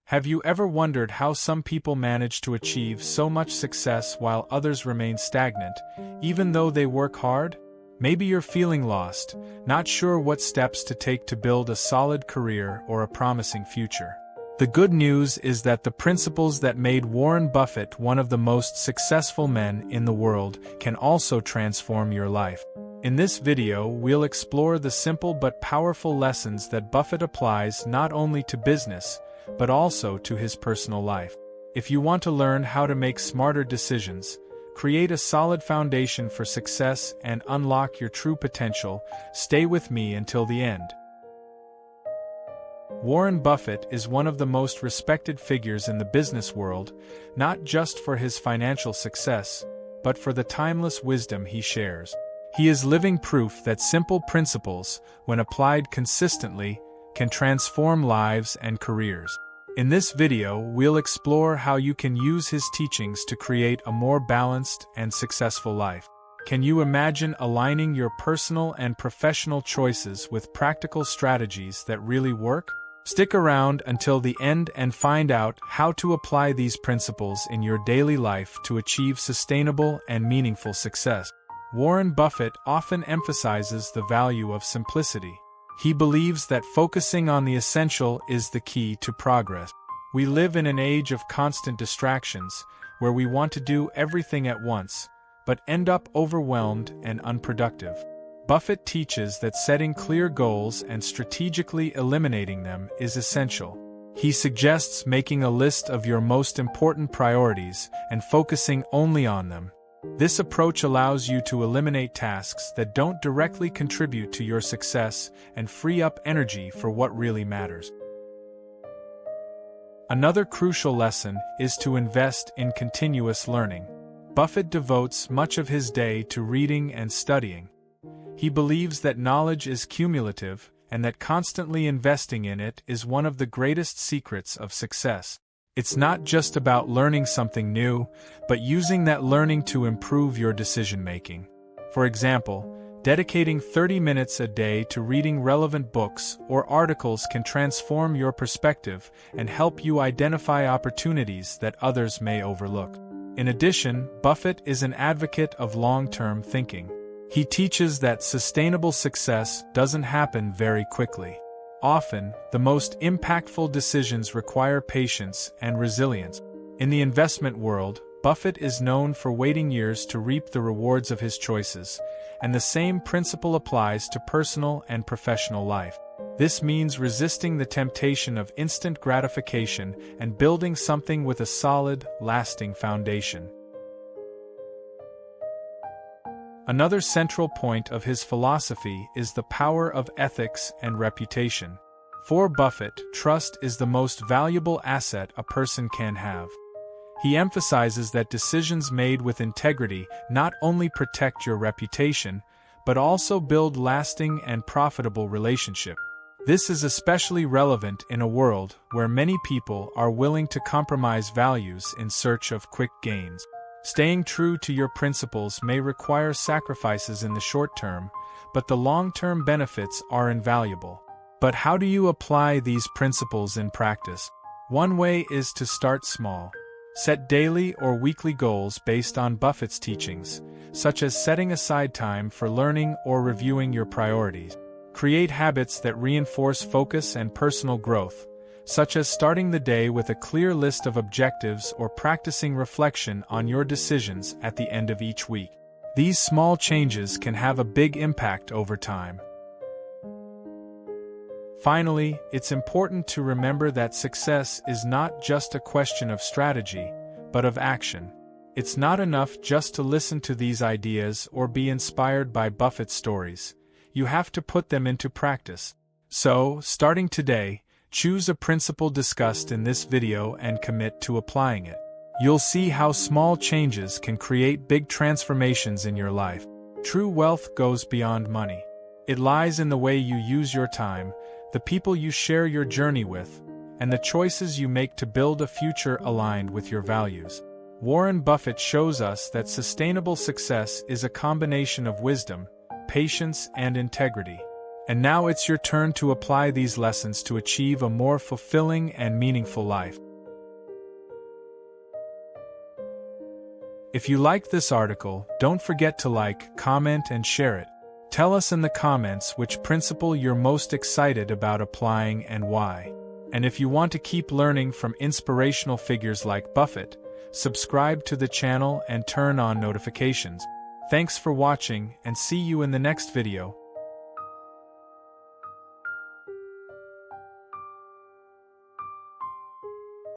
Have you ever wondered how some people manage to achieve so much success while others remain stagnant, even though they work hard? Maybe you're feeling lost, not sure what steps to take to build a solid career or a promising future. The good news is that the principles that made Warren Buffett one of the most successful men in the world can also transform your life. In this video, we'll explore the simple but powerful lessons that Buffett applies not only to business, but also to his personal life. If you want to learn how to make smarter decisions, create a solid foundation for success, and unlock your true potential, stay with me until the end. Warren Buffett is one of the most respected figures in the business world, not just for his financial success, but for the timeless wisdom he shares. He is living proof that simple principles, when applied consistently, can transform lives and careers. In this video, we'll explore how you can use his teachings to create a more balanced and successful life. Can you imagine aligning your personal and professional choices with practical strategies that really work? Stick around until the end and find out how to apply these principles in your daily life to achieve sustainable and meaningful success. Warren Buffett often emphasizes the value of simplicity. He believes that focusing on the essential is the key to progress. We live in an age of constant distractions, where we want to do everything at once, but end up overwhelmed and unproductive. Buffett teaches that setting clear goals and strategically eliminating them is essential. He suggests making a list of your most important priorities and focusing only on them. This approach allows you to eliminate tasks that don't directly contribute to your success and free up energy for what really matters. Another crucial lesson is to invest in continuous learning. Buffett devotes much of his day to reading and studying. He believes that knowledge is cumulative and that constantly investing in it is one of the greatest secrets of success. It's not just about learning something new, but using that learning to improve your decision-making. For example, dedicating 30 minutes a day to reading relevant books or articles can transform your perspective and help you identify opportunities that others may overlook. In addition, Buffett is an advocate of long-term thinking. He teaches that sustainable success doesn't happen very quickly. Often, the most impactful decisions require patience and resilience. In the investment world, Buffett is known for waiting years to reap the rewards of his choices, and the same principle applies to personal and professional life. This means resisting the temptation of instant gratification and building something with a solid, lasting foundation. Another central point of his philosophy is the power of ethics and reputation. For Buffett, trust is the most valuable asset a person can have. He emphasizes that decisions made with integrity not only protect your reputation, but also build lasting and profitable relationships. This is especially relevant in a world where many people are willing to compromise values in search of quick gains. Staying true to your principles may require sacrifices in the short term, but the long-term benefits are invaluable. But how do you apply these principles in practice? One way is to start small. Set daily or weekly goals based on Buffett's teachings, such as setting aside time for learning or reviewing your priorities. Create habits that reinforce focus and personal growth, such as starting the day with a clear list of objectives or practicing reflection on your decisions at the end of each week. These small changes can have a big impact over time. Finally, it's important to remember that success is not just a question of strategy, but of action. It's not enough just to listen to these ideas or be inspired by Buffett's stories. You have to put them into practice. So, starting today, choose a principle discussed in this video and commit to applying it. You'll see how small changes can create big transformations in your life. True wealth goes beyond money. It lies in the way you use your time, the people you share your journey with, and the choices you make to build a future aligned with your values. Warren Buffett shows us that sustainable success is a combination of wisdom, patience, and integrity. And now it's your turn to apply these lessons to achieve a more fulfilling and meaningful life. If you liked this article, don't forget to like, comment, and share it. Tell us in the comments which principle you're most excited about applying and why. And if you want to keep learning from inspirational figures like Buffett, subscribe to the channel and turn on notifications. Thanks for watching, and see you in the next video.